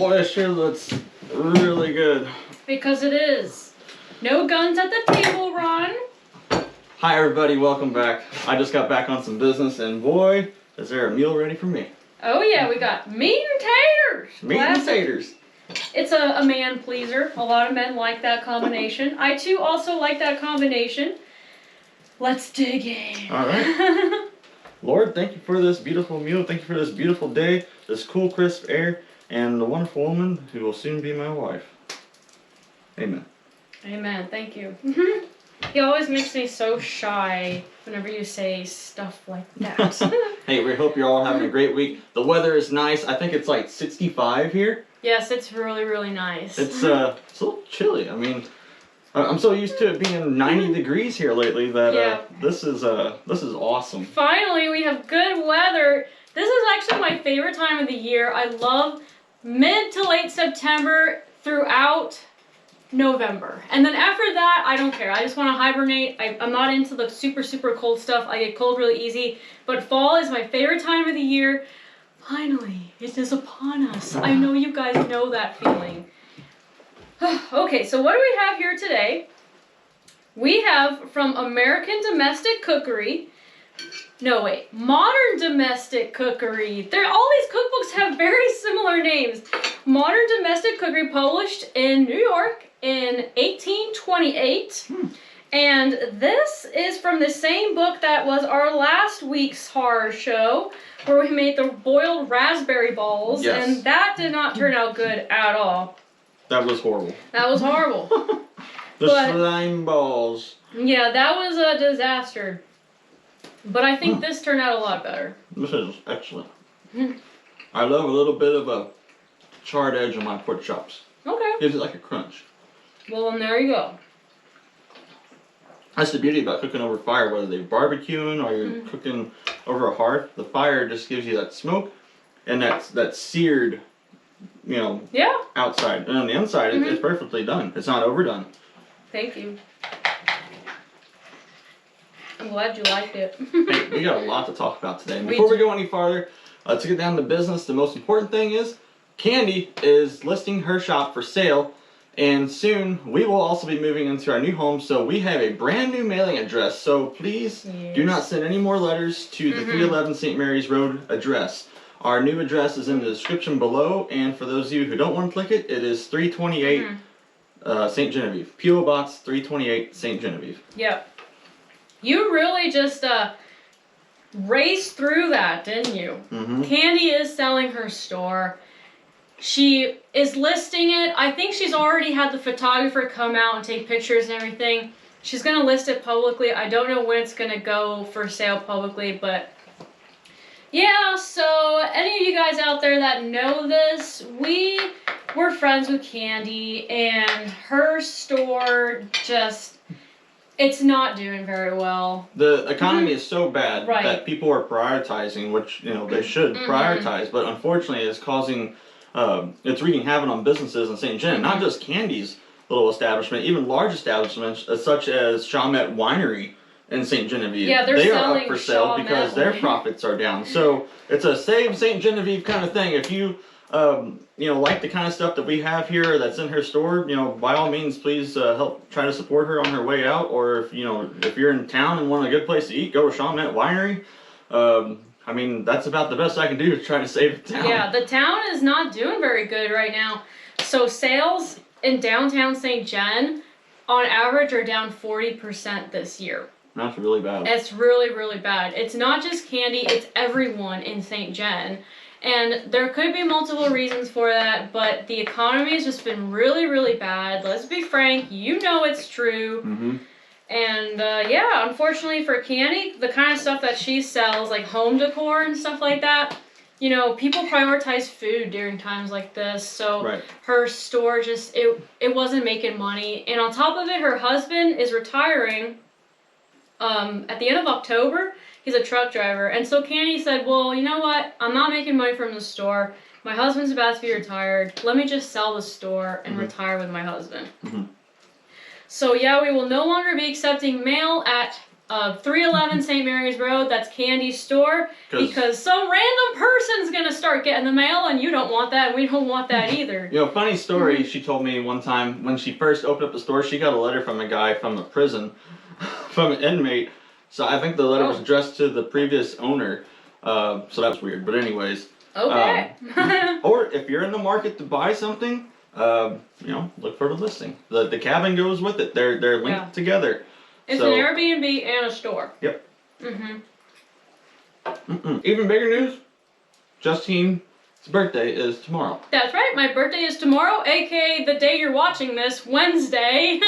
Boy, it sure looks really good. Because it is. No guns at the table, Ron. Hi everybody, welcome back. I just got back on some business and boy, is there a meal ready for me. Oh yeah, we got meat and taters. Meat and taters. It's a man pleaser. A lot of men like that combination. I too also like that combination. Let's dig in. All right. Lord, thank you for this beautiful meal. Thank you for this beautiful day, this cool, crisp air, and the wonderful woman who will soon be my wife. Amen. Amen. Thank you. He always makes me so shy whenever you say stuff like that. Hey, we hope you're all having a great week. The weather is nice. I think it's like 65 here. Yes, it's really, really nice. It's a little chilly. I mean, I'm so used to it being 90 degrees here lately that this is awesome. Finally, we have good weather. This is actually my favorite time of the year. I love mid to late September throughout November. And then after that, I don't care. I just want to hibernate. I'm not into the super, super cold stuff. I get cold really easy. But fall is my favorite time of the year. Finally, it is upon us. I know you guys know that feeling. Okay, so what do we have here today? We have from American Domestic Cookery. No, wait. Modern Domestic Cookery. All these cookbooks have very similar names. Modern Domestic Cookery, published in New York in 1828. And this is from the same book that was our last week's horror show, where we made the boiled raspberry balls. Yes. And that did not turn out good at all. That was horrible. That was horrible. The slime balls. Yeah, that was a disaster. But I think this turned out a lot better. This is excellent. I love a little bit of a charred edge on my pork chops. Okay. Gives it like a crunch. Well, then there you go. That's the beauty about cooking over fire, whether they're barbecuing or you're cooking over a hearth. The fire just gives you that smoke and that seared, outside. And on the inside, it's perfectly done. It's not overdone. Thank you. I'm glad you liked it. Hey, we got a lot to talk about today. And before we go any farther, to get down to business, the most important thing is Kandye is listing her shop for sale. And soon, we will also be moving into our new home, so we have a brand new mailing address. So please do not send any more letters to the 311 St. Mary's Road address. Our new address is in the description below, and for those of you who don't want to click it, it is 328 St. Genevieve. P.O. Box 328 St. Genevieve. Yep. You really just raced through that, didn't you? Kandye is selling her store. She is listing it. I think she's already had the photographer come out and take pictures and everything. She's going to list it publicly. I don't know when it's going to go for sale publicly, but yeah, so any of you guys out there that know this, we were friends with Kandye, and her store just, it's not doing very well. The economy is so bad that people are prioritizing, which, they should prioritize, but unfortunately it's causing... it's wreaking havoc on businesses in St. Gen, not just Kandye's little establishment, even large establishments such as Chalmette Winery in St. Genevieve. Yeah, they are up for sale because their profits are down. So it's a save St. Genevieve kind of thing. If you like the kind of stuff that we have here that's in her store, by all means, please help try to support her on her way out. Or if if you're in town and want a good place to eat, go to Chalmette Winery. I mean, that's about the best I can do to try to save the town. Yeah, the town is not doing very good right now. So sales in downtown St. Gen, on average, are down 40% this year. That's really bad. It's really, really bad. It's not just Kandye, it's everyone in St. Gen. And there could be multiple reasons for that, but the economy has just been really, really bad. Let's be frank, you know it's true. And yeah, unfortunately for Kandye, the kind of stuff that she sells, like home decor and stuff like that, people prioritize food during times like this. So her store just, it wasn't making money. And on top of it, her husband is retiring at the end of October. He's a truck driver. And so Kandye said, well, you know what? I'm not making money from the store. My husband's about to be retired. Let me just sell the store and retire with my husband. So yeah, we will no longer be accepting mail at 311 St. Mary's Road. That's Kandye's store. Because some random person's gonna start getting the mail, and you don't want that, and we don't want that either. You know, funny story. She told me one time when she first opened up the store, she got a letter from a guy from a prison, from an inmate. So I think the letter was addressed to the previous owner. So that was weird. But anyways. Okay. Or if you're in the market to buy something, you know, look for the listing. The cabin goes with it. They're linked together. It's an Airbnb and a store. Yep. Even bigger news, Justine's birthday is tomorrow. That's right. My birthday is tomorrow, aka the day you're watching this, Wednesday.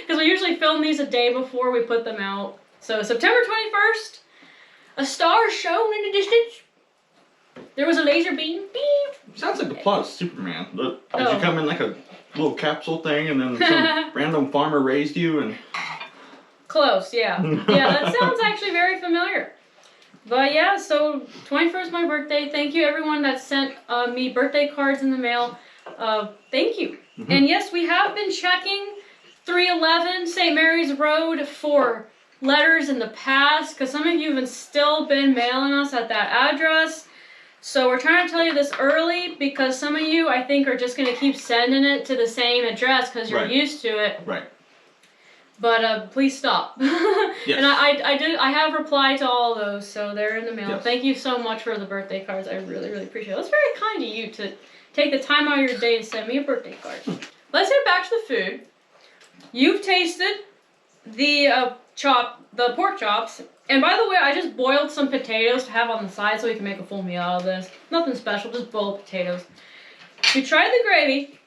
Because we usually film these a day before we put them out. So September 21st, a star shone in the distance. There was a laser beam. Beep. Sounds like the plot of Superman. Did you come in like a little capsule thing and then some random farmer raised you and... Close, yeah. Yeah, that sounds actually very familiar. But yeah, so 21st is my birthday. Thank you everyone that sent me birthday cards in the mail. Thank you. And yes, we have been checking 311 St. Mary's Road for letters in the past, because some of you have still been mailing us at that address. So we're trying to tell you this early because some of you, I think, are just going to keep sending it to the same address because you're used to it. Right. But please stop. Yes. And I have replied to all those, so they're in the mail. Yes. Thank you so much for the birthday cards. I really, really appreciate it. That's very kind of you to take the time out of your day to send me a birthday card. Let's get back to the food. You've tasted the pork chops. And by the way, I just boiled some potatoes to have on the side so we can make a full meal out of this. Nothing special, just boiled potatoes. You tried the gravy.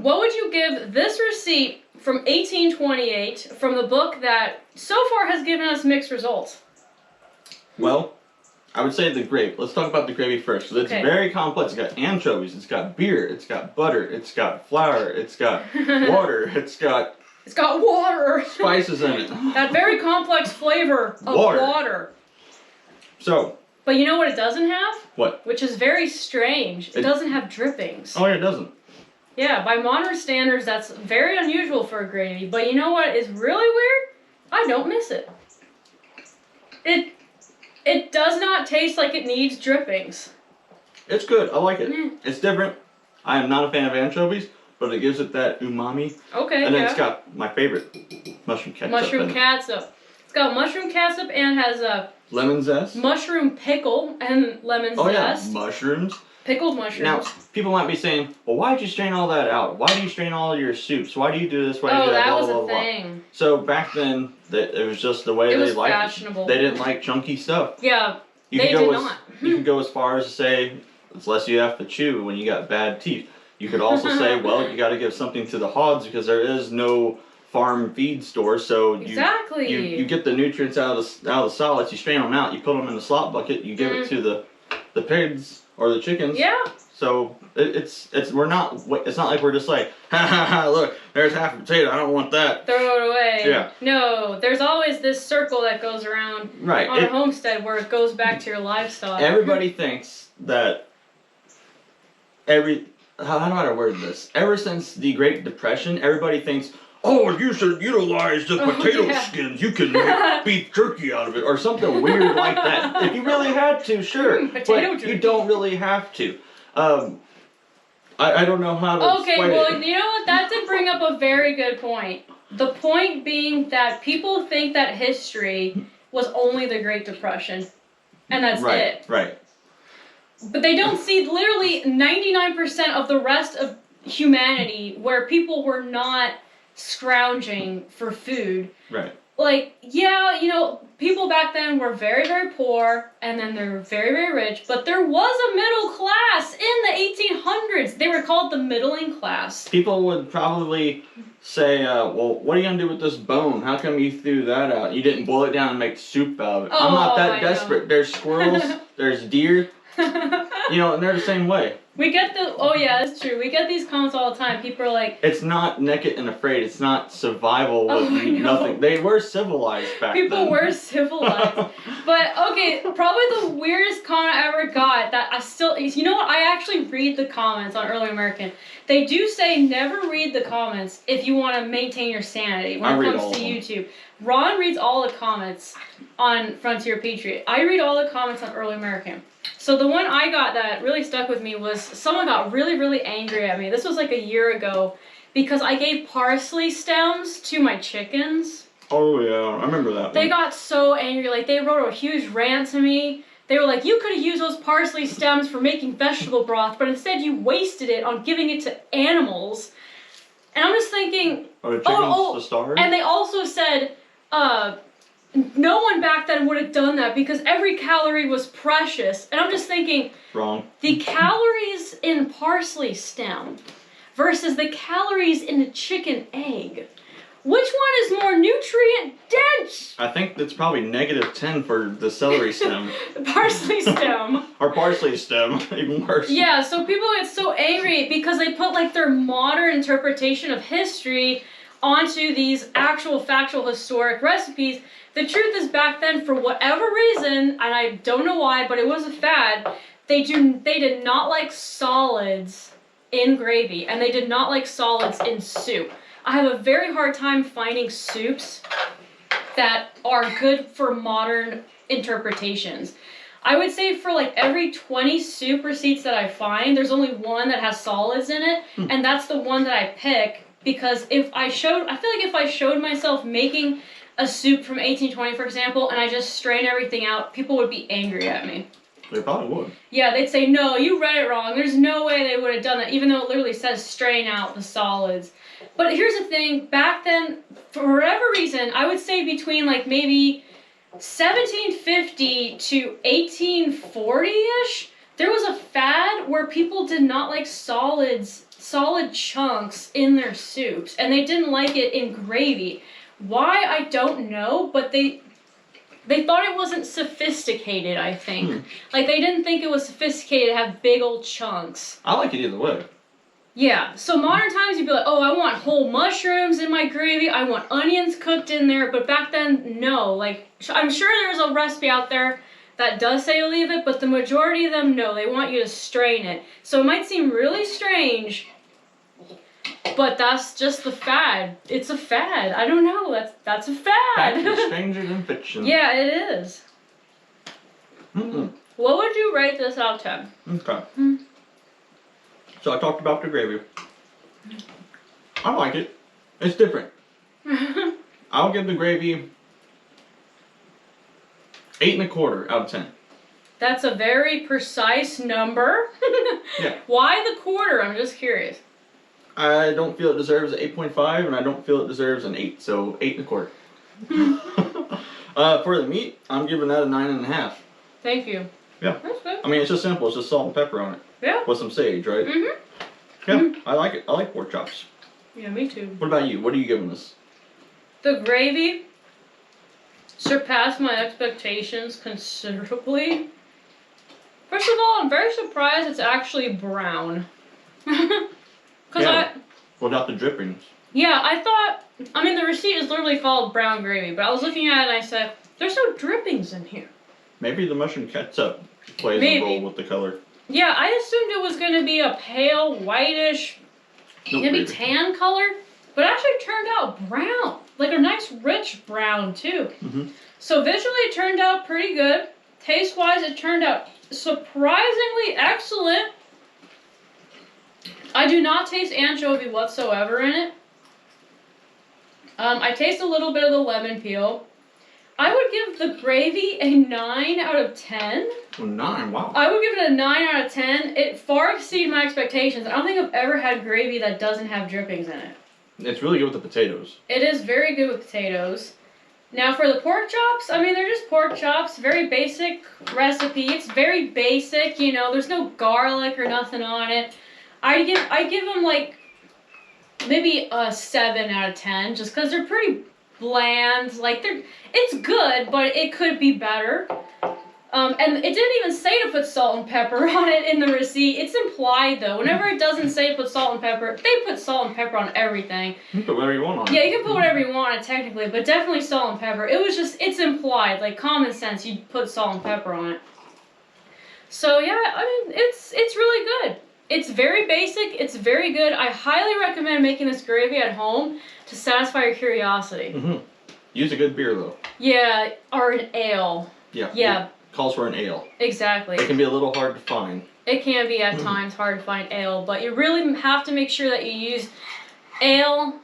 What would you give this receipt from 1828 from the book that so far has given us mixed results? Well, I would say the gravy. Let's talk about the gravy first. So it's very complex. It's got anchovies, it's got beer, it's got butter, it's got flour, it's got water, it's got water. Spices in it. That very complex flavor of water. So. But you know what it doesn't have? What? Which is very strange. It doesn't have drippings. Oh, yeah, it doesn't. Yeah, by modern standards, that's very unusual for a gravy. But you know what is really weird? I don't miss it. It does not taste like it needs drippings. It's good. I like it. It's different. I am not a fan of anchovies, but it gives it that umami. Okay, and then it's got my favorite, mushroom catsup. Mushroom catsup. It's got mushroom catsup and has a lemon zest, mushroom pickle, and lemon zest. Oh yeah, mushrooms. Pickled mushrooms. Now, people might be saying, well, why did you strain all that out? Why do you strain all your soups? Why do you do this? Why do you do that? Oh, that blah, was blah, a blah, thing. Blah. So back then, it was just the way they liked fashionable. it. They didn't like chunky stuff. Yeah, you they did not. You can go as far as to say, it's less you have to chew when you got bad teeth. You could also say, well, you got to give something to the hogs because there is no farm feed store, so you get the nutrients out of the solids. You strain them out. You put them in the slop bucket. You give it to the pigs or the chickens. Yeah. So it's not like we're just like, ha ha ha, look, there's half a potato. I don't want that. Throw it away. Yeah. No, there's always this circle that goes around on a homestead where it goes back to your livestock. Everybody thinks that how do I word this? Ever since the Great Depression, everybody thinks, oh, you should utilize the potato skins. You can make beef jerky out of it or something weird like that. If you really had to, sure. But you don't really have to. I don't know how to explain it. You know what? That did bring up a very good point. The point being that people think that history was only the Great Depression. And that's it. Right. But they don't see literally 99% of the rest of humanity where people were not scrounging for food. Right. Like, yeah, you know, people back then were very, very poor, and then they were very, very rich, but there was a middle class in the 1800s. They were called the middling class. People would probably say, well, what are you going to do with this bone? How come you threw that out? You didn't boil it down and make soup out of it. I'm not that desperate. There's squirrels, there's deer, you know, and they're the same way. We get that's true. We get these comments all the time. People are like... It's not naked and afraid. It's not survival with nothing. They were civilized back then. People were civilized. But, okay, probably the weirdest comment I ever got that you know what? I actually read the comments on Early American. They do say never read the comments if you want to maintain your sanity when it comes to YouTube. Ron reads all the comments on Frontier Patriot. I read all the comments on Early American. So the one I got that really stuck with me was someone got really, really angry at me. This was like a year ago because I gave parsley stems to my chickens. Oh yeah, I remember that. They got so angry. Like they wrote a huge rant to me. They were like, you could have used those parsley stems for making vegetable broth, but instead you wasted it on giving it to animals. And I'm just thinking, Are the chickens the stars? And they also said, no one back then would have done that because every calorie was precious. And I'm just thinking, wrong. The calories in parsley stem versus the calories in a chicken egg. Which one is more nutrient dense? I think it's probably -10 for the celery stem. Parsley stem. Or parsley stem, even worse. Yeah, so people get so angry because they put like their modern interpretation of history onto these actual factual historic recipes. The truth is back then, for whatever reason, and I don't know why, but it was a fad, they did not like solids in gravy, and they did not like solids in soup. I have a very hard time finding soups that are good for modern interpretations. I would say for like every 20 soup receipts that I find, there's only one that has solids in it, and that's the one that I pick because I feel like if I showed myself making a soup from 1820, for example, and I just strain everything out, people would be angry at me. They probably would. Yeah, they'd say, no, you read it wrong. There's no way they would have done that, even though it literally says strain out the solids. But here's the thing, back then, for whatever reason, I would say between like maybe 1750 to 1840-ish, there was a fad where people did not like solid chunks in their soups, and they didn't like it in gravy. Why, I don't know, but they thought it wasn't sophisticated, I think. Like, they didn't think it was sophisticated to have big old chunks. I like it either way. Yeah, so modern times you'd be like, oh, I want whole mushrooms in my gravy, I want onions cooked in there, but back then, no. Like, I'm sure there's a recipe out there that does say to leave it, but the majority of them, no, they want you to strain it. So it might seem really strange, but that's just the fad. It's a fad. I don't know, that's a fad. Fact is stranger than fiction. Yeah, it is. What would you rate this out of 10? Okay. So I talked about the gravy. I like it. It's different. I'll give the gravy 8 1/4 out of 10. That's a very precise number. Yeah. Why the quarter? I'm just curious. I don't feel it deserves an 8.5, and I don't feel it deserves an 8, so 8 1/4. For the meat, I'm giving that a 9.5. Thank you. Yeah. That's good. I mean, it's just simple. It's just salt and pepper on it. Yeah. With some sage, right? Yeah, I like it. I like pork chops. Yeah, me too. What about you? What are you giving this? The gravy surpassed my expectations considerably. First of all, I'm very surprised it's actually brown. Without the drippings. Yeah, I thought, I mean, the receipt is literally called brown gravy, but I was looking at it and I said, there's no drippings in here. Maybe the mushroom ketchup plays a role with the color. Yeah, I assumed it was going to be a pale, whitish, maybe tan color, but it actually turned out brown. Like a nice, rich brown, too. So visually, it turned out pretty good. Taste-wise, it turned out surprisingly excellent. I do not taste anchovy whatsoever in it. I taste a little bit of the lemon peel. I would give the gravy a 9 out of 10. Oh, 9, wow. I would give it a 9 out of 10. It far exceeded my expectations. I don't think I've ever had gravy that doesn't have drippings in it. It's really good with the potatoes. It is very good with potatoes. Now for the pork chops, I mean, they're just pork chops. Very basic recipe. It's very basic, you know. There's no garlic or nothing on it. I give them like maybe a 7 out of 10 just because they're pretty bland. Like it's good, but it could be better. And it didn't even say to put salt and pepper on it in the receipt. It's implied though. Whenever it doesn't say to put salt and pepper, they put salt and pepper on everything. You can put whatever you want on it. Yeah, you can put whatever you want on it technically, but definitely salt and pepper. It was just, it's implied, like common sense, you'd put salt and pepper on it. So yeah, I mean, it's really good. It's very basic. It's very good. I highly recommend making this gravy at home to satisfy your curiosity. Mm-hmm. Use a good beer though. Yeah, or an ale. Yeah. Yeah. It calls for an ale. Exactly. It can be a little hard to find. It can be at times hard to find ale, but you really have to make sure that you use ale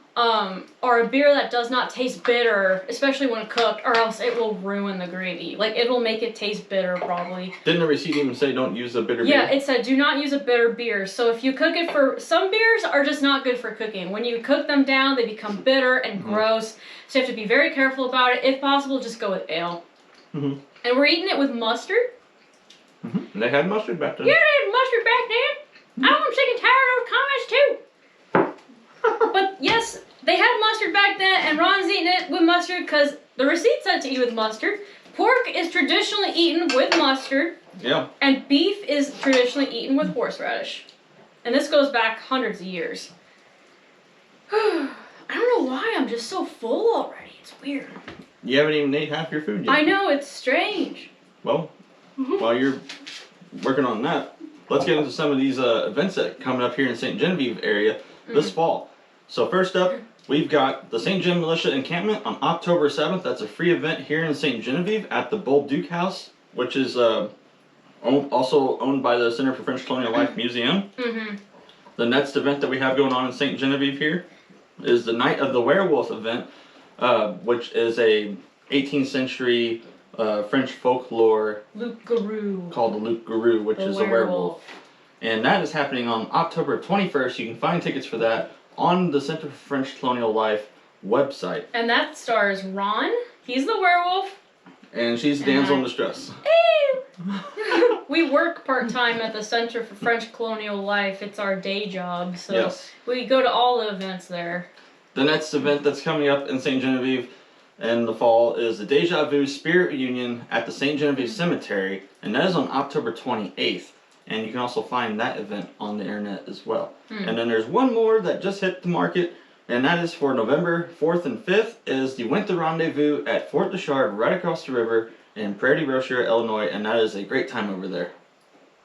or a beer that does not taste bitter, especially when cooked, or else it will ruin the gravy. Like, it will make it taste bitter, probably. Didn't the receipt even say don't use a bitter beer? Yeah, it said do not use a bitter beer. So if you cook it for... Some beers are just not good for cooking. When you cook them down, they become bitter and gross. So you have to be very careful about it. If possible, just go with ale. And we're eating it with mustard. And they had mustard back then. Yeah, they had mustard back then. I'm sick and tired of those comments too. But yes, they had mustard back then, and Ron's eating it with mustard because the receipt said to eat with mustard. Pork is traditionally eaten with mustard. Yeah. And beef is traditionally eaten with horseradish. And this goes back hundreds of years. I don't know why I'm just so full already. It's weird. You haven't even ate half your food yet. I know, it's strange. Well, while you're working on that, let's get into some of these events that are coming up here in St. Genevieve area this fall. So first up, we've got the St. Gen Militia Encampment on October 7th. That's a free event here in St. Genevieve at the Bull Duke House, which is also owned by the Center for French Colonial Life Museum. The next event that we have going on in St. Genevieve here is the Night of the Werewolf event, which is a 18th century French folklore called the Loup Garou, which is a werewolf. And that is happening on October 21st. You can find tickets for that on the Center for French Colonial Life website. And that stars Ron. He's the werewolf. And she's the damsel in distress. We work part-time at the Center for French Colonial Life. It's our day job. So we go to all the events there. The next event that's coming up in St. Genevieve in the fall is the Deja Vu Spirit Reunion at the St. Genevieve Cemetery. And that is on October 28th. And you can also find that event on the internet as well. And then there's one more that just hit the market, and that is for November 4th and 5th, is the Winter Rendezvous at Fort Deschard, right across the river in Prairie du Rocher, Illinois, and that is a great time over there.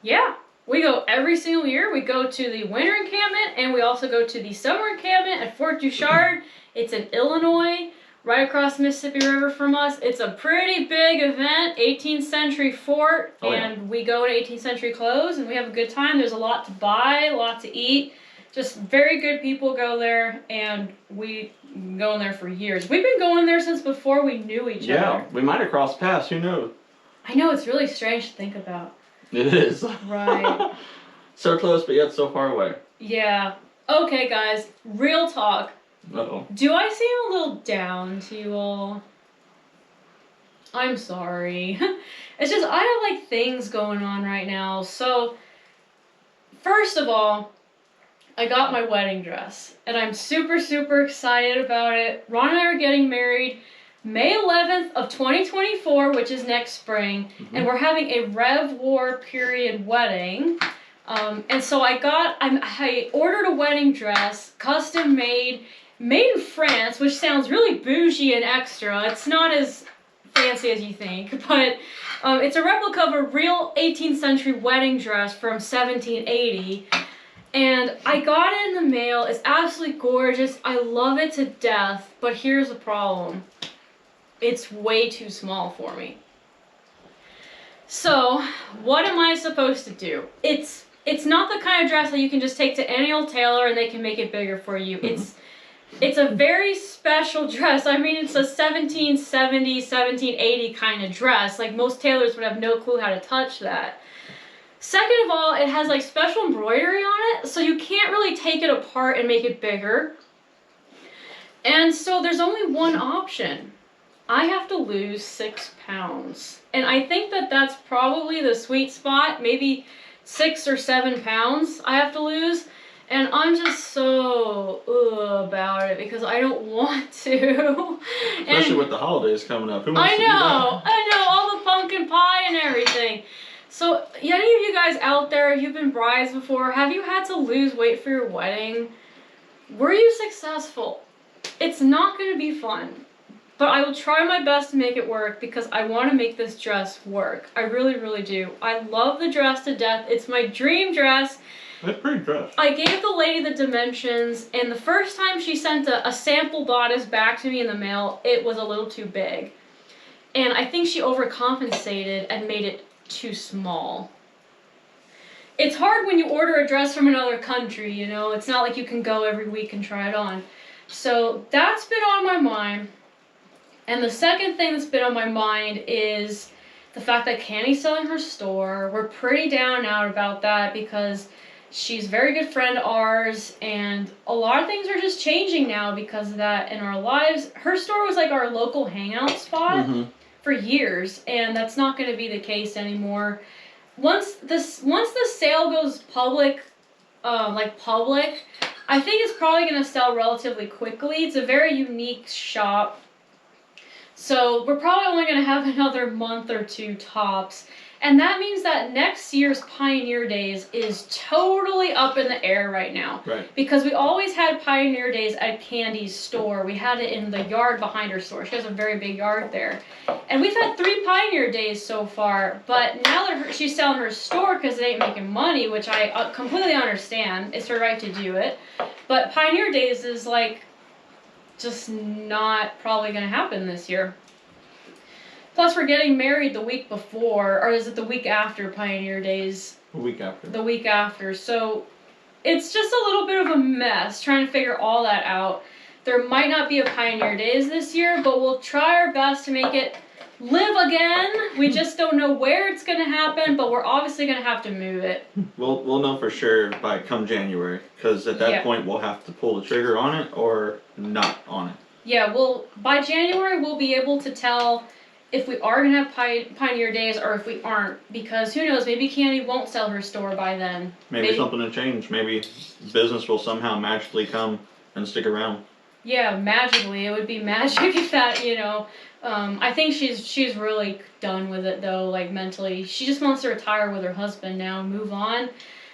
Yeah. We go every single year. We go to the winter encampment, and we also go to the summer encampment at Fort Deschard. It's in Illinois, right across the Mississippi River from us. It's a pretty big event, 18th century fort, and we go in 18th century clothes, and we have a good time. There's a lot to buy, a lot to eat. Just very good people go there, and we go in there for years. We've been going there since before we knew each other. Yeah, we might have crossed paths, who knows? I know, it's really strange to think about. It is. Right. So close, but yet so far away. Yeah. Okay, guys, real talk. Uh-oh. Do I seem a little down to you all? I'm sorry. It's just, I have like things going on right now. So, first of all, I got my wedding dress. And I'm super, super excited about it. Ron and I are getting married May 11th of 2024, which is next spring. And we're having a Rev War period wedding. And so I ordered a wedding dress, custom made in France, which sounds really bougie and extra. It's not as fancy as you think, but it's a replica of a real 18th century wedding dress from 1780. And I got it in the mail. It's absolutely gorgeous. I love it to death, but here's the problem. It's way too small for me. So, what am I supposed to do? It's not the kind of dress that you can just take to any old tailor and they can make it bigger for you. It's a very special dress. I mean, it's a 1770, 1780 kind of dress. Like, most tailors would have no clue how to touch that. Second of all, it has like special embroidery on it, so you can't really take it apart and make it bigger. And so there's only one option. I have to lose 6 pounds. And I think that that's probably the sweet spot, maybe 6 or 7 pounds I have to lose. And I'm just so about it because I don't want to. Especially with the holidays coming up. Who wants to do that? I know, all the pumpkin pie and everything. So, any of you guys out there, you've been brides before, have you had to lose weight for your wedding? Were you successful? It's not going to be fun. But I will try my best to make it work because I want to make this dress work. I really, really do. I love the dress to death. It's my dream dress. It's pretty dress. I gave the lady the dimensions, and the first time she sent a sample bodice back to me in the mail, it was a little too big. And I think she overcompensated and made it too small. It's hard when you order a dress from another country, you know? It's not like you can go every week and try it on. So that's been on my mind. And the second thing that's been on my mind is the fact that Kandye's selling her store. We're pretty down and out about that because she's a very good friend of ours, and a lot of things are just changing now because of that in our lives. Her store was like our local hangout spot for years, and that's not going to be the case anymore. Once the sale goes public, I think it's probably going to sell relatively quickly. It's a very unique shop. So we're probably only going to have another month or two tops. And that means that next year's Pioneer Days is totally up in the air right now. Right. Because we always had Pioneer Days at Kandye's store. We had it in the yard behind her store. She has a very big yard there. And we've had 3 Pioneer Days so far. But now that she's selling her store because it ain't making money, which I completely understand. It's her right to do it. But Pioneer Days is like just not probably going to happen this year. Plus, we're getting married the week before, or is it the week after Pioneer Days? The week after. The week after. So it's just a little bit of a mess trying to figure all that out. There might not be a Pioneer Days this year, but we'll try our best to make it live again. We just don't know where it's going to happen, but we're obviously going to have to move it. We'll know for sure by come January, because at that point we'll have to pull the trigger on it or not on it. Yeah, by January we'll be able to tell if we are going to have Pioneer Days or if we aren't, because who knows, maybe Kandye won't sell her store by then. Maybe something will change. Maybe business will somehow magically come and stick around. Yeah, magically. It would be magic if that, you know. I think she's really done with it though, like mentally. She just wants to retire with her husband now and move on.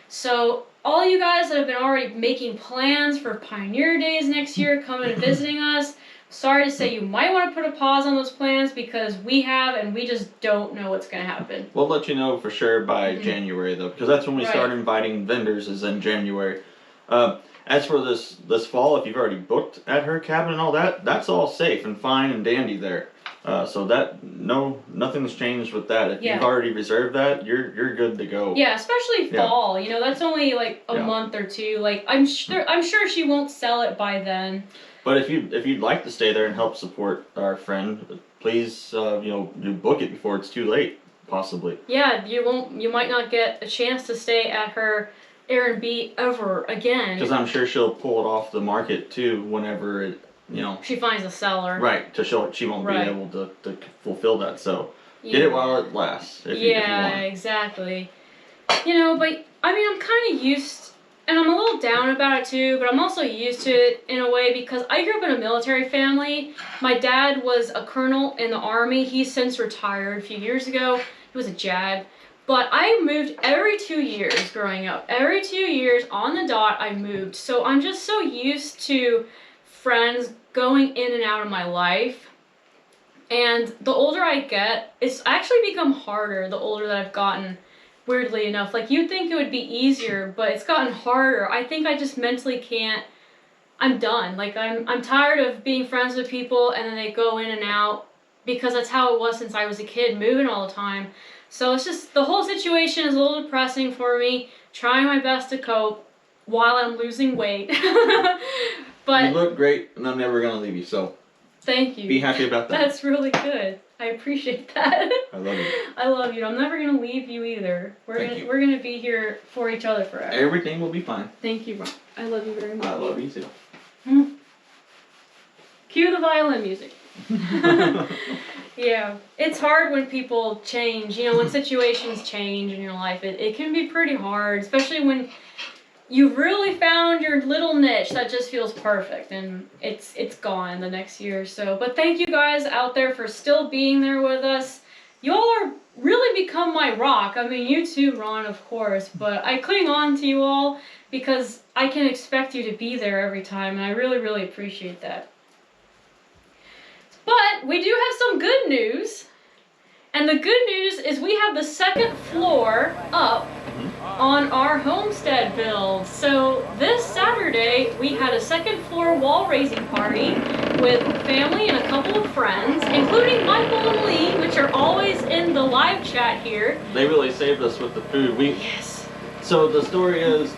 So all you guys that have been already making plans for Pioneer Days next year, coming and visiting us, sorry to say you might want to put a pause on those plans because we have, and we just don't know what's going to happen. We'll let you know for sure by January though, because that's when we start inviting vendors, is in January. As for this fall, if you've already booked at her cabin and all that, that's all safe and fine and dandy there. So that nothing's changed with that. If you've already reserved that, you're good to go. Yeah, especially fall. You know, that's only like a month or two. Like I'm sure she won't sell it by then. But if you'd like to stay there and help support our friend, please you book it before it's too late, possibly. Yeah, you might not get a chance to stay at her Airbnb ever again. Because I'm sure she'll pull it off the market too whenever it, she finds a seller. Right, to show she won't be able to fulfill that. So get it while it lasts. If you want. Exactly. But I mean, I'm kind of used. And I'm a little down about it too, but I'm also used to it in a way because I grew up in a military family. My dad was a colonel in the Army. He's since retired a few years ago. He was a JAG. But I moved every 2 years growing up. Every 2 years on the dot I moved. So I'm just so used to friends going in and out of my life. And the older I get, it's actually become harder the older that I've gotten. Weirdly enough, like you'd think it would be easier, but it's gotten harder. I think I just mentally can't. I'm done. Like I'm tired of being friends with people and then they go in and out because that's how it was since I was a kid, moving all the time. So it's just the whole situation is a little depressing for me. Trying my best to cope while I'm losing weight. But you look great, and I'm never gonna leave you. So thank you. Be happy about that. That's really good. I appreciate that. I love you. I love you. I'm never gonna leave you either. We're gonna be here for each other forever. Everything will be fine. Thank you, Ron. I love you very much. I love you too. Cue the violin music. Yeah, it's hard when people change. When situations change in your life, it can be pretty hard, especially when you've really found your little niche that just feels perfect and it's gone the next year or so. But thank you guys out there for still being there with us. You all are really become my rock. I mean, you too, Ron, of course, but I cling on to you all because I can expect you to be there every time, and I really, really appreciate that. But we do have some good news. And the good news is we have the second floor up on our homestead build. So this Saturday, we had a second floor wall raising party with family and a couple of friends, including Michael and Lee, which are always in the live chat here. They really saved us with the food. Yes. So the story is,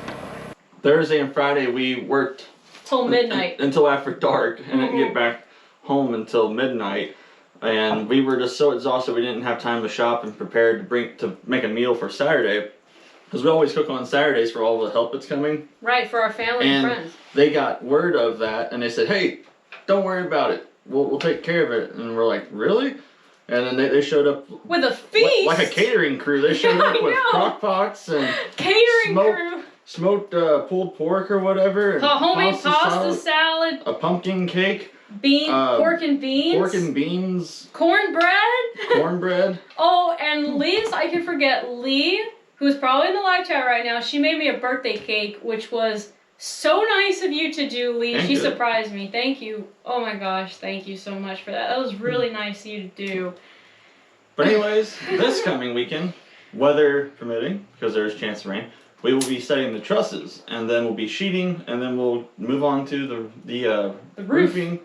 Thursday and Friday we worked Till midnight. Until after dark, and didn't get back home until midnight. And we were just so exhausted we didn't have time to shop and prepare to make a meal for Saturday. Because we always cook on Saturdays for all the help that's coming. Right, for our family and friends. They got word of that and they said, hey, don't worry about it. We'll take care of it. And we're like, really? And then they showed up with a feast, like a catering crew. They showed up with crock pots and smoked pulled pork or whatever. A homemade pasta salad. A pumpkin cake. Pork and beans. Pork and beans. Cornbread. Oh, and Lee's, I can forget, Lee, who's probably in the live chat right now, she made me a birthday cake, which was so nice of you to do, Lee. She surprised me. Thank you. Oh my gosh, thank you so much for that. That was really nice of you to do. But anyways, this coming weekend, weather permitting, because there's a chance of rain, we will be setting the trusses, and then we'll be sheeting, and then we'll move on to the roofing,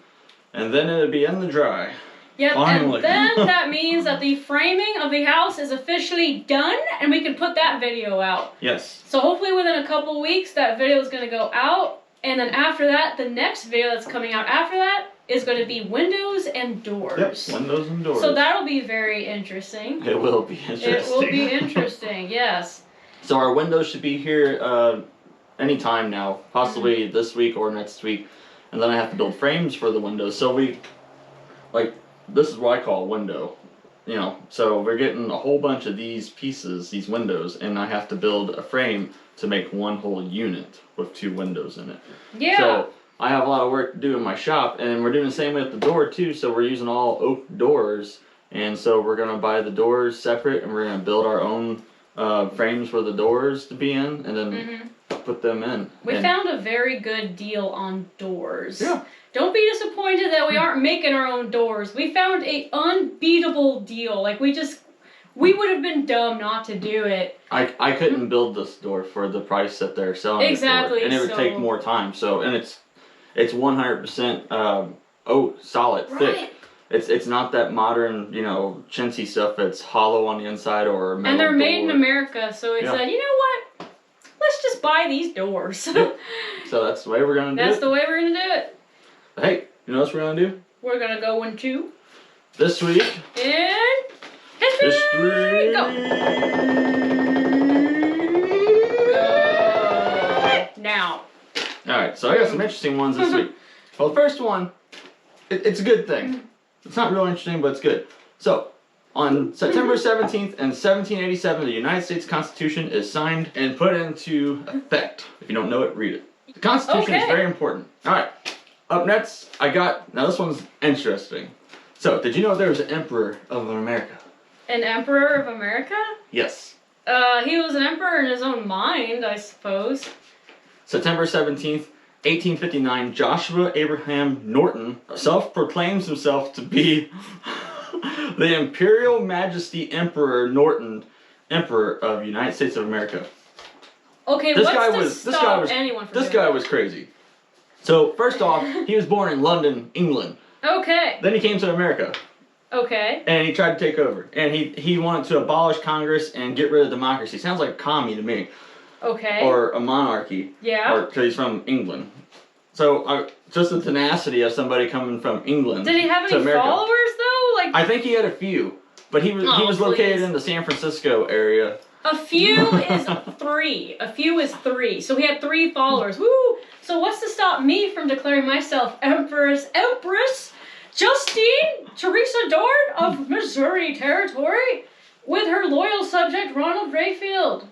and then it'll be in the dry. Yep, finally. And then that means that the framing of the house is officially done, and we can put that video out. Yes. So hopefully within a couple weeks, that video is going to go out, and then after that, the next video that's coming out after that is going to be windows and doors. Yep, windows and doors. So that'll be very interesting. It will be interesting. It will be interesting, yes. So our windows should be here anytime now, possibly this week or next week. And then I have to build frames for the windows. So this is what I call a window, you know. So we're getting a whole bunch of these pieces, these windows, and I have to build a frame to make one whole unit with 2 windows in it. Yeah. So I have a lot of work to do in my shop, and we're doing the same with the door too. So we're using all oak doors, and so we're gonna buy the doors separate, and we're gonna build our own frames for the doors to be in, and then put them in. We found a very good deal on doors. Yeah. Don't be disappointed that we aren't making our own doors. We found a unbeatable deal. Like we would have been dumb not to do it. I couldn't build this door for the price that they're selling exactly, it for, and it would take more time. So, and it's 100% oak, solid, thick. It's not that modern, you know, chintzy stuff that's hollow on the inside or metal. And they're made door. in America, so it said, you know what? Let's just buy these doors. Yep. So that's the way we're gonna do it. That's the way we're gonna do it. But hey, you know what we're gonna do? We're gonna go into this week in history. Go. Now. All right, so I got some interesting ones this week. Well, the first one, it's a good thing. It's not real interesting, but it's good. So, on September 17th in 1787, the United States Constitution is signed and put into effect. If you don't know it, read it. The Constitution is very important. All right, up next, now this one's interesting. So, did you know there was an emperor of America? An emperor of America? Yes. He was an emperor in his own mind, I suppose. September 17th, 1859, Joshua Abraham Norton self-proclaims himself to be the Imperial Majesty Emperor Norton, Emperor of United States of America. Okay, this guy was crazy. So, first off, he was born in London, England. Okay. Then he came to America. Okay. And he tried to take over. And he wanted to abolish Congress and get rid of democracy. Sounds like a commie to me. Okay. Or a monarchy. Yeah. Or because he's from England. So just the tenacity of somebody coming from England. Did he have any followers though? Like I think he had a few, but he was located in the San Francisco area. A few is 3. A few is 3. So he had 3 followers. Woo! So what's to stop me from declaring myself Empress Justine Teresa Dorn of Missouri Territory with her loyal subject Ronald Rayfield?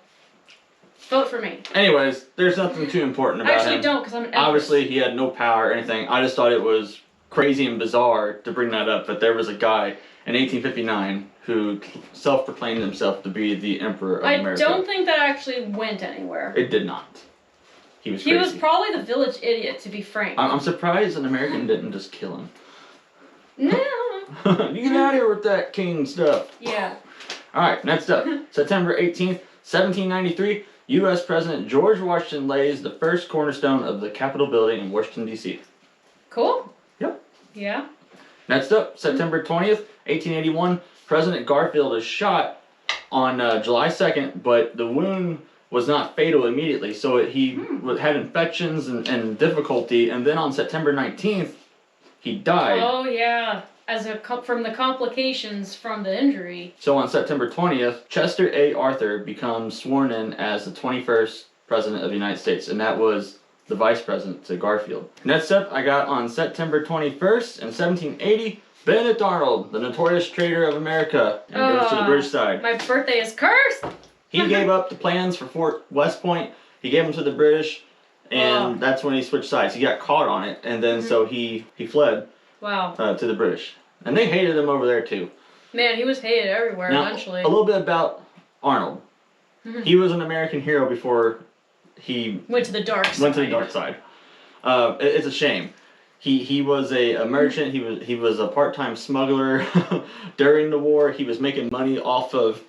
Vote for me. Anyways, there's nothing too important about him. Actually, don't, because I'm an empress. Obviously, he had no power or anything. I just thought it was crazy and bizarre to bring that up, but there was a guy in 1859 who self-proclaimed himself to be the Emperor of America. I don't think that actually went anywhere. It did not. He was crazy. He was probably the village idiot, to be frank. I'm surprised an American didn't just kill him. No. You get out of here with that king stuff. Yeah. Alright, next up. September 18th, 1793, U.S. President George Washington lays the first cornerstone of the Capitol building in Washington, D.C. Cool. Yep. Yeah. Next up, September 20th, 1881, President Garfield is shot on July 2nd, but the wound was not fatal immediately, so he had infections and difficulty, and then on September 19th, he died. Oh yeah, from the complications from the injury. So on September 20th, Chester A. Arthur becomes sworn in as the 21st President of the United States, and that was the Vice President to Garfield. Next up, I got on September 21st in 1780, Benedict Arnold, the notorious traitor of America, and goes to the British side. My birthday is cursed! He gave up the plans for Fort West Point, he gave them to the British, and that's when he switched sides. He got caught on it, and then so he fled to the British. And they hated him over there too. Man, he was hated everywhere now, eventually. A little bit about Arnold. He was an American hero before he went to the dark side. It's a shame. He was a merchant. He was a part-time smuggler during the war. He was making money off of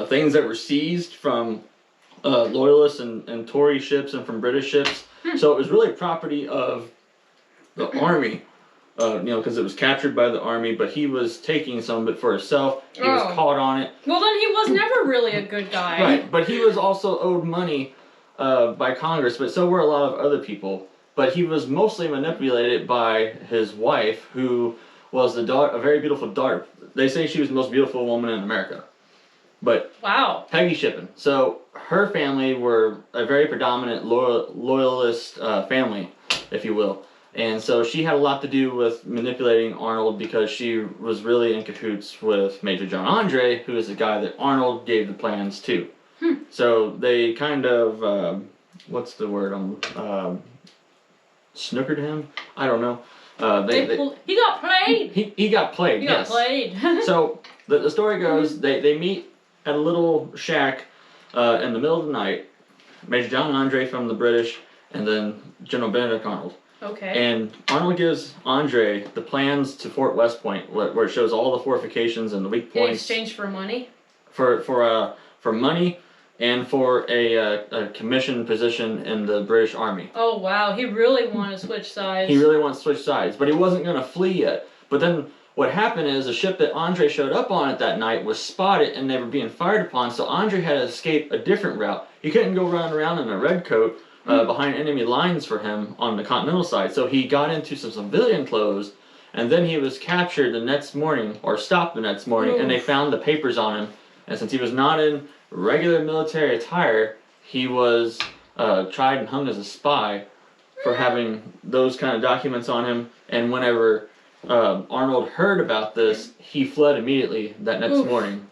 things that were seized from Loyalist and Tory ships and from British ships. So it was really property of the army, because it was captured by the army, but he was taking some of it for himself. He was caught on it. Well, then he was never really a good guy. Right, but he was also owed money by Congress, but so were a lot of other people. But he was mostly manipulated by his wife, who was a very beautiful daughter. They say she was the most beautiful woman in America. But Peggy Shippen. So her family were a very predominant loyalist family, if you will. And so she had a lot to do with manipulating Arnold because she was really in cahoots with Major John Andre, who is the guy that Arnold gave the plans to. So they kind of, what's the word? Snookered him? I don't know. He got played. He got played. He got played. So the story goes, they meet at a little shack in the middle of the night. Major John Andre from the British, and then General Benedict Arnold. Okay. And Arnold gives Andre the plans to Fort West Point, where it shows all the fortifications and the weak points. In exchange for money. For money. And for a commissioned position in the British Army. Oh wow, he really wanted to switch sides. He really wants to switch sides, but he wasn't going to flee yet. But then what happened is the ship that Andre showed up on it that night was spotted and they were being fired upon, so Andre had to escape a different route. He couldn't go running around in a red coat behind enemy lines for him on the continental side, so he got into some civilian clothes, and then he was captured the next morning, or stopped the next morning, and they found the papers on him, and since he was not in regular military attire, he was tried and hung as a spy for having those kind of documents on him. And whenever Arnold heard about this, he fled immediately that next morning.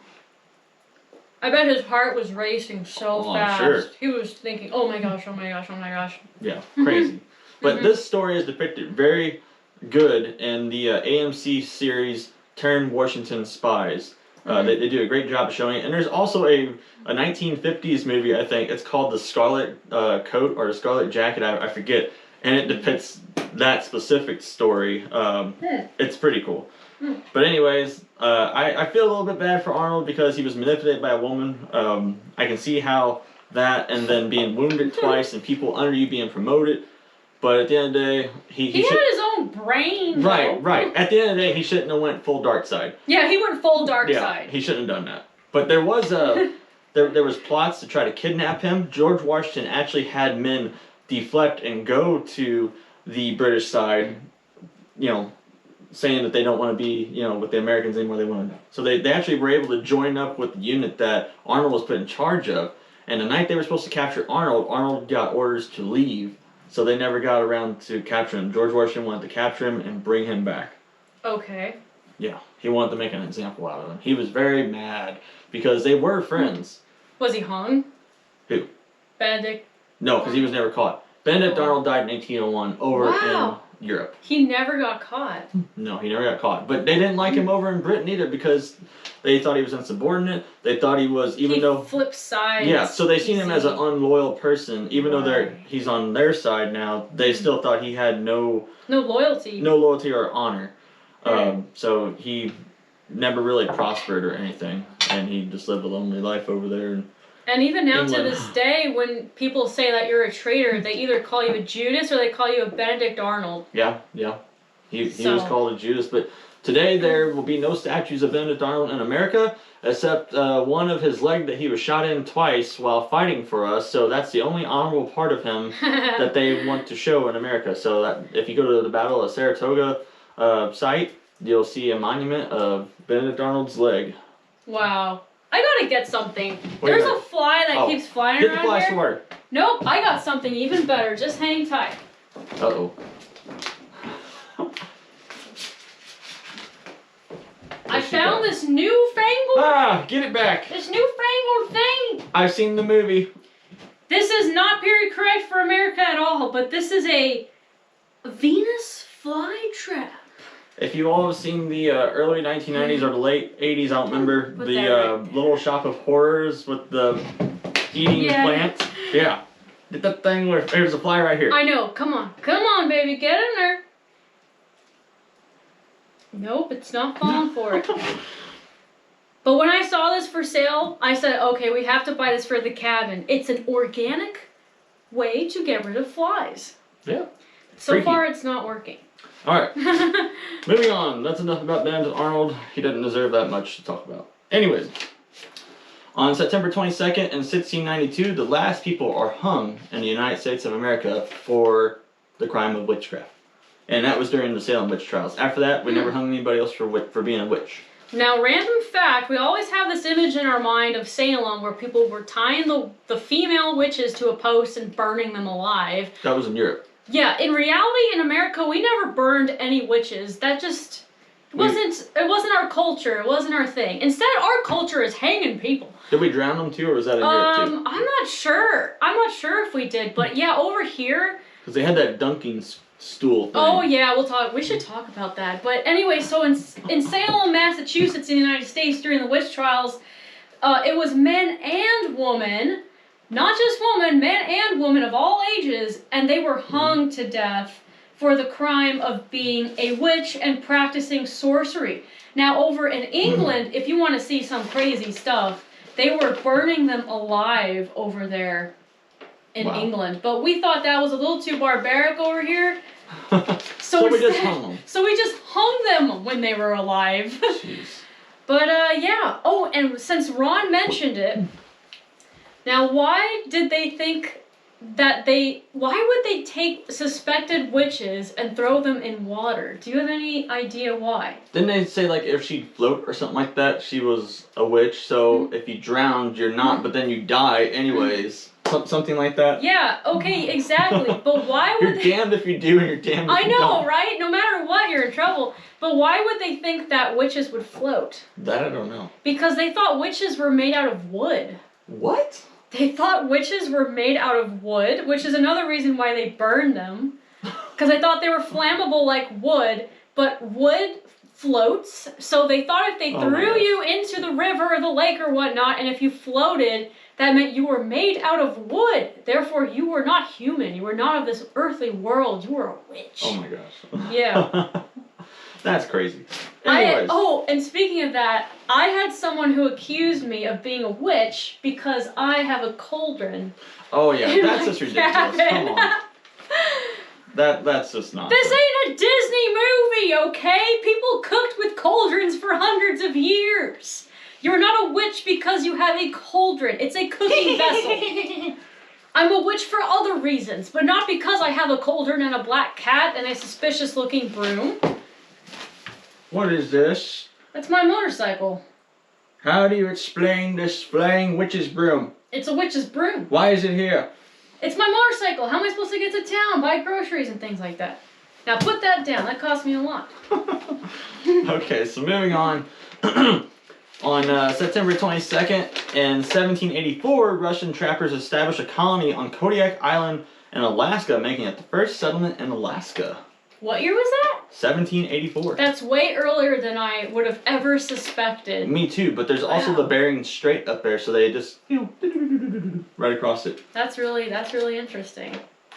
I bet his heart was racing so fast. Sure. He was thinking, oh my gosh, oh my gosh, oh my gosh. Yeah, crazy. But this story is depicted very good in the AMC series Turn Washington Spies. They do a great job of showing it. And there's also a 1950s movie, I think. It's called The Scarlet Coat or The Scarlet Jacket, I forget. And it depicts that specific story. It's pretty cool. But anyways, I feel a little bit bad for Arnold because he was manipulated by a woman. I can see how that and then being wounded twice and people under you being promoted. But at the end of the day, he had his own brain. Right. At the end of the day, he shouldn't have went full dark side. Yeah, he went full dark side. Yeah, he shouldn't have done that. But there was there was plots to try to kidnap him. George Washington actually had men deflect and go to the British side, saying that they don't want to be, with the Americans anymore. They want to. So they actually were able to join up with the unit that Arnold was put in charge of. And the night they were supposed to capture Arnold got orders to leave. So they never got around to capturing him. George Washington wanted to capture him and bring him back. Okay. Yeah, he wanted to make an example out of him. He was very mad because they were friends. Was he hung? Who? Benedict? No, because he was never caught. Benedict Arnold died in 1801 over in Europe. He never got caught. No, he never got caught. But they didn't like him over in Britain either because they thought he was insubordinate. They thought he was, he flipped sides. Yeah, so they seen him as an unloyal person. Even though he's on their side now, they still thought he had no loyalty. No loyalty or honor. So he never really prospered or anything, and he just lived a lonely life over there. And even now England. to this day, when people say that you're a traitor, they either call you a Judas or they call you a Benedict Arnold. Yeah. He was called a Judas, but today there will be no statues of Benedict Arnold in America, except one of his leg that he was shot in twice while fighting for us. So that's the only honorable part of him that they want to show in America. So that if you go to the Battle of Saratoga site, you'll see a monument of Benedict Arnold's leg. Wow. I gotta get something. What There's a fly that keeps flying around Get the fly here. sword. Nope, I got something even better. Just hang tight. Uh-oh. I found this newfangled... get it back. This newfangled thing. I've seen the movie. This is not period correct for America at all, but this is a Venus flytrap. If you all have seen the early 1990s or the late 80s, I don't remember, Put the that right. Little Shop of Horrors with the eating plants. Yeah. Get that thing where there's a fly right here. I know. Come on, baby, get in there. Nope, it's not falling for it. But when I saw this for sale, I said, okay, we have to buy this for the cabin. It's an organic way to get rid of flies. Yeah. So Freaky. far, it's not working. All right. Moving on. That's enough about Benedict Arnold. He doesn't deserve that much to talk about. Anyways, on September 22nd in 1692, the last people are hung in the United States of America for the crime of witchcraft. And that was during the Salem witch trials. After that, we never hung anybody else for being a witch. Now, random fact, we always have this image in our mind of Salem where people were tying the female witches to a post and burning them alive. That was in Europe. Yeah, in reality, in America, we never burned any witches. That just it wasn't our culture. It wasn't our thing. Instead, our culture is hanging people. Did we drown them too, or was that in Europe too? I'm not sure. I'm not sure if we did, but yeah, over here. Because they had that dunking stool thing. Oh yeah, we should talk about that. But anyway, so in Salem, Massachusetts, in the United States, during the witch trials, it was men and women. Not just women, men and women of all ages, and they were hung to death for the crime of being a witch and practicing sorcery. Now, over in England, if you want to see some crazy stuff, they were burning them alive over there in England. But we thought that was a little too barbaric over here. So we just hung them. So we just hung them when they were alive. Jeez. But yeah. Oh, and since Ron mentioned it, now, why did they think that why would they take suspected witches and throw them in water? Do you have any idea why? Didn't they say, like, if she'd float or something like that, she was a witch, so if you drowned, you're not, but then you die anyways? Something like that? Yeah, okay, exactly. But why would You're damned if you do and you're damned if you don't. I know, right? No matter what, you're in trouble. But why would they think that witches would float? That I don't know. Because they thought witches were made out of wood. What? They thought witches were made out of wood, which is another reason why they burned them. Because they thought they were flammable like wood, but wood floats. So they thought if they threw you into the river or the lake or whatnot, and if you floated, that meant you were made out of wood. Therefore, you were not human. You were not of this earthly world. You were a witch. Oh my gosh. Yeah. That's crazy. Anyways. And speaking of that, I had someone who accused me of being a witch because I have a cauldron. Oh yeah, that's just ridiculous. Cabin. Come on. That's just not. This ain't a Disney movie, okay? People cooked with cauldrons for hundreds of years. You're not a witch because you have a cauldron. It's a cooking vessel. I'm a witch for other reasons, but not because I have a cauldron and a black cat and a suspicious-looking broom. What is this? That's my motorcycle. How do you explain this flying witch's broom? It's a witch's broom. Why is it here? It's my motorcycle. How am I supposed to get to town, buy groceries and things like that? Now put that down. That cost me a lot. Okay, so moving on. On September 22nd in 1784, Russian trappers established a colony on Kodiak Island in Alaska, making it the first settlement in Alaska. What year was that? 1784. That's way earlier than I would have ever suspected. Me too, but there's also the Bering Strait up there, so they just, right across it. That's really interesting.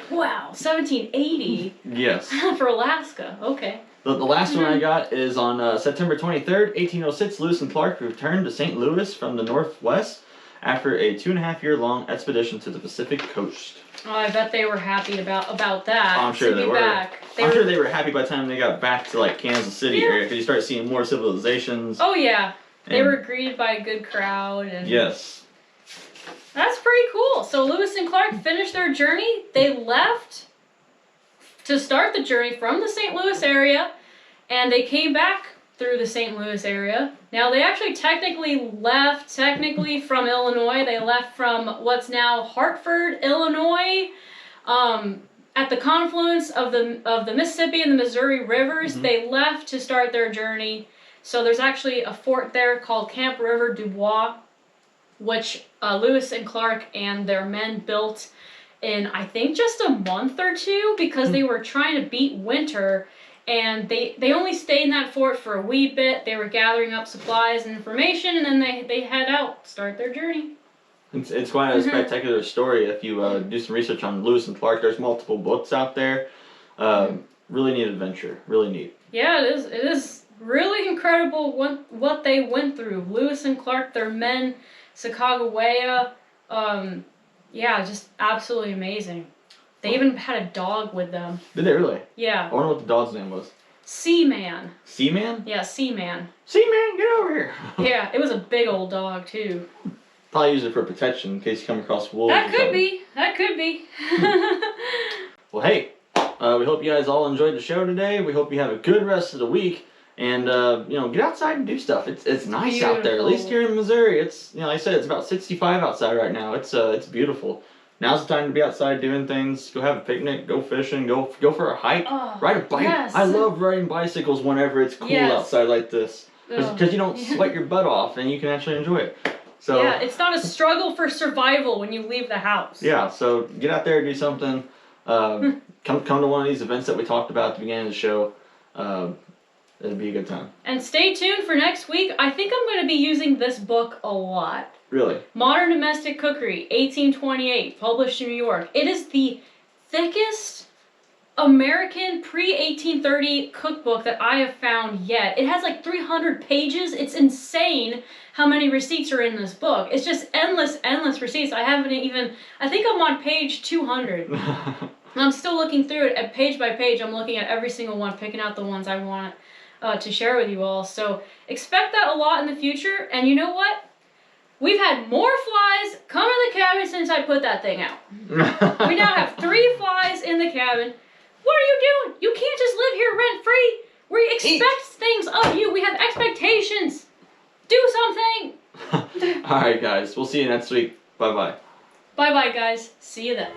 Wow, 1780? Yes. For Alaska, okay. The last one I got is on September 23rd, 1806. Lewis and Clark returned to St. Louis from the Northwest after a 2.5-year long expedition to the Pacific coast. Oh, I bet they were happy about that. I'm sure they were. I'm sure they were happy by the time they got back to like Kansas City area, because you start seeing more civilizations. Oh yeah, they were greeted by a good crowd. And yes. That's pretty cool. So Lewis and Clark finished their journey. They left to start the journey from the St. Louis area, and they came back through the St. Louis area. Now they actually technically left from Illinois. They left from what's now Hartford, Illinois, at the confluence of the Mississippi and the Missouri rivers. They left to start their journey. So there's actually a fort there called Camp River du Bois, which Lewis and Clark and their men built in, I think, just a month or two, because they were trying to beat winter, and they only stayed in that fort for a wee bit. They were gathering up supplies and information, and then they head out, start their journey. It's quite a spectacular story. If you do some research on Lewis and Clark, there's multiple books out there. Really neat adventure. Really neat. Yeah, it is really incredible what they went through. Lewis and Clark, their men, Sacagawea, yeah, just absolutely amazing. They even had a dog with them. Did they really? Yeah. I wonder what the dog's name was. Seaman. Seaman? Yeah, Seaman. Seaman, get over here. Yeah, it was a big old dog too. Probably use it for protection in case you come across wolves. That could be. That could be. Well, hey, we hope you guys all enjoyed the show today. We hope you have a good rest of the week. And, get outside and do stuff. It's nice out there. At least here in Missouri, it's, like I said, it's about 65 outside right now. It's beautiful. Now's the time to be outside doing things. Go have a picnic, go fishing, go for a hike, ride a bike. Yes. I love riding bicycles whenever it's cool outside like this. Because you don't sweat your butt off and you can actually enjoy it. So, yeah, it's not a struggle for survival when you leave the house. Yeah, so get out there, do something. Come to one of these events that we talked about at the beginning of the show. It'll be a good time. And stay tuned for next week. I think I'm going to be using this book a lot. Really? Modern Domestic Cookery, 1828, published in New York. It is the thickest American pre-1830 cookbook that I have found yet. It has like 300 pages. It's insane how many receipts are in this book. It's just endless receipts. I think I'm on page 200. And I'm still looking through it at page by page. I'm looking at every single one, picking out the ones I want to share with you all. So expect that a lot in the future. And you know what? We've had more flies come in the cabin since I put that thing out. We now have 3 flies in the cabin. What are you doing? You can't just live here rent-free. We expect things of you. We have expectations. Do something. All right, guys. We'll see you next week. Bye-bye. Bye-bye, guys. See you then.